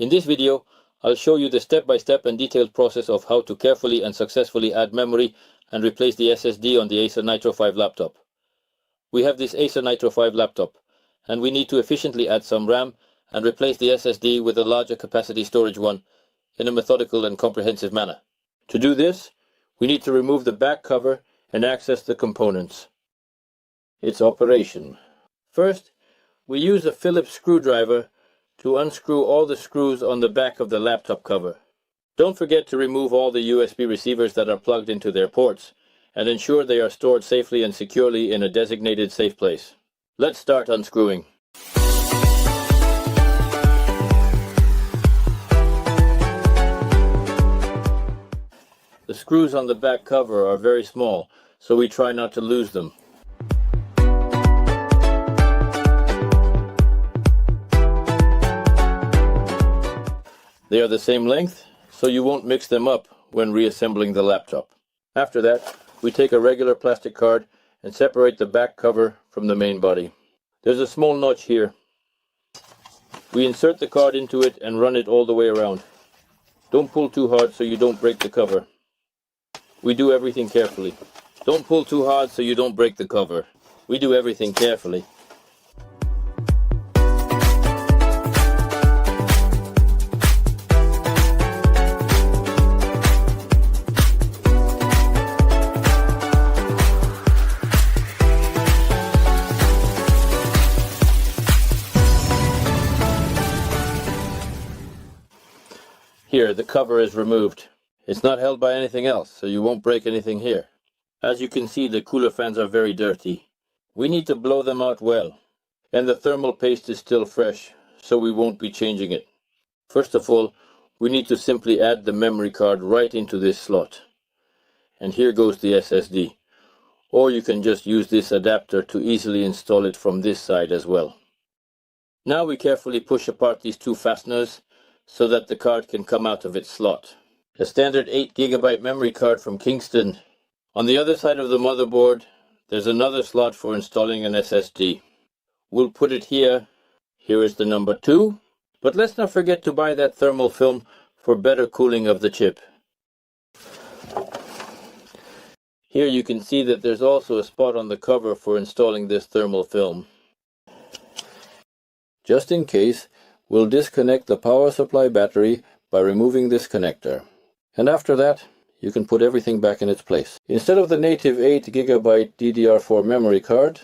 In this video, I'll show you the step-by-step and detailed process of how to carefully and successfully add memory and replace the SSD on the Acer Nitro 5 laptop. We have this Acer Nitro 5 laptop, and we need to efficiently add some RAM and replace the SSD with a larger capacity storage one in a methodical and comprehensive manner. To do this, we need to remove the back cover and access the components. Its operation. First, we use a Phillips screwdriver to unscrew all the screws on the back of the laptop cover. Don't forget to remove all the USB receivers that are plugged into their ports, and ensure they are stored safely and securely in a designated safe place. Let's start unscrewing. The screws on the back cover are very small, so we try not to lose them. They are the same length, so you won't mix them up when reassembling the laptop. After that, we take a regular plastic card and separate the back cover from the main body. There's a small notch here. We insert the card into it and run it all the way around. Don't pull too hard so you don't break the cover. We do everything carefully. Don't pull too hard so you don't break the cover. We do everything carefully. Here, the cover is removed. It's not held by anything else, so you won't break anything here. As you can see, the cooler fans are very dirty. We need to blow them out well. And the thermal paste is still fresh, so we won't be changing it. First of all, we need to simply add the memory card right into this slot. And here goes the SSD. Or you can just use this adapter to easily install it from this side as well. Now we carefully push apart these two fasteners so that the card can come out of its slot. A standard 8GB memory card from Kingston. On the other side of the motherboard, there's another slot for installing an SSD. We'll put it here. Here is the number 2. But let's not forget to buy that thermal film for better cooling of the chip. Here you can see that there's also a spot on the cover for installing this thermal film. Just in case, we'll disconnect the power supply battery by removing this connector. And after that, you can put everything back in its place. Instead of the native 8GB DDR4 memory card,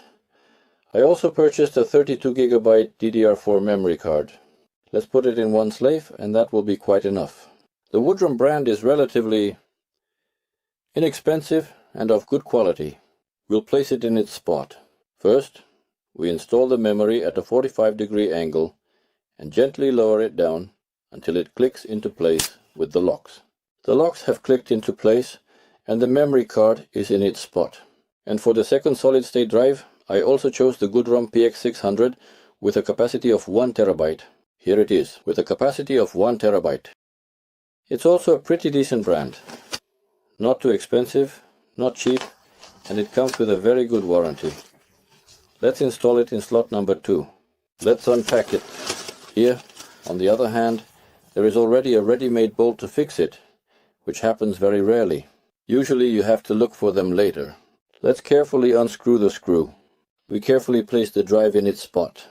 I also purchased a 32GB DDR4 memory card. Let's put it in one slave, and that will be quite enough. The Woodrum brand is relatively inexpensive and of good quality. We'll place it in its spot. First, we install the memory at a 45-degree angle and gently lower it down until it clicks into place with the locks. The locks have clicked into place and the memory card is in its spot. And for the second solid-state drive, I also chose the Woodrum PX600 with a capacity of 1 TB. Here it is, with a capacity of 1 TB. It's also a pretty decent brand. Not too expensive, not cheap, and it comes with a very good warranty. Let's install it in slot number 2. Let's unpack it. Here, on the other hand, there is already a ready-made bolt to fix it, which happens very rarely. Usually you have to look for them later. Let's carefully unscrew the screw. We carefully place the drive in its spot.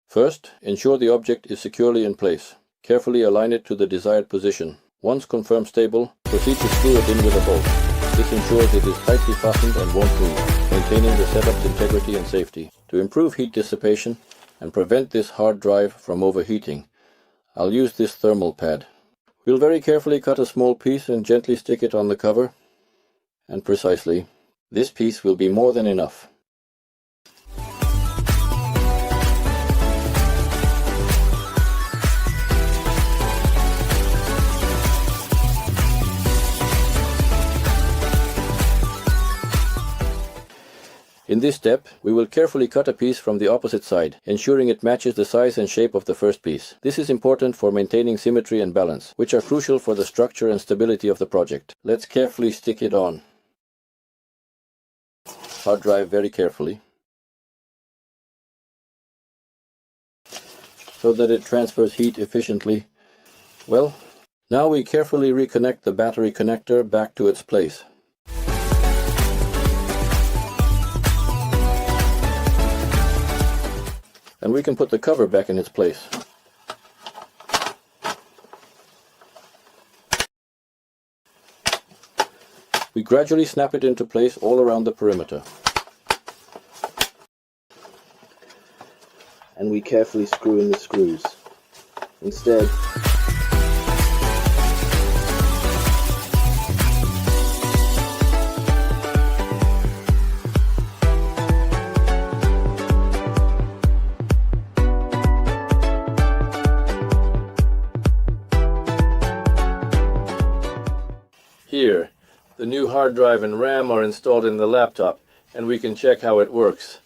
First, ensure the object is securely in place. Carefully align it to the desired position. Once confirmed stable, proceed to screw it in with a bolt. This ensures it is tightly fastened and won't move, maintaining the setup's integrity and safety. To improve heat dissipation and prevent this hard drive from overheating, I'll use this thermal pad. We'll very carefully cut a small piece and gently stick it on the cover. And precisely, this piece will be more than enough. In this step, we will carefully cut a piece from the opposite side, ensuring it matches the size and shape of the first piece. This is important for maintaining symmetry and balance, which are crucial for the structure and stability of the project. Let's carefully stick it on. Hard drive very carefully. so that it transfers heat efficiently. Well, now we carefully reconnect the battery connector back to its place. And we can put the cover back in its place. We gradually snap it into place all around the perimeter. And we carefully screw in the screws. Instead, here, the new hard drive and RAM are installed in the laptop, and we can check how it works.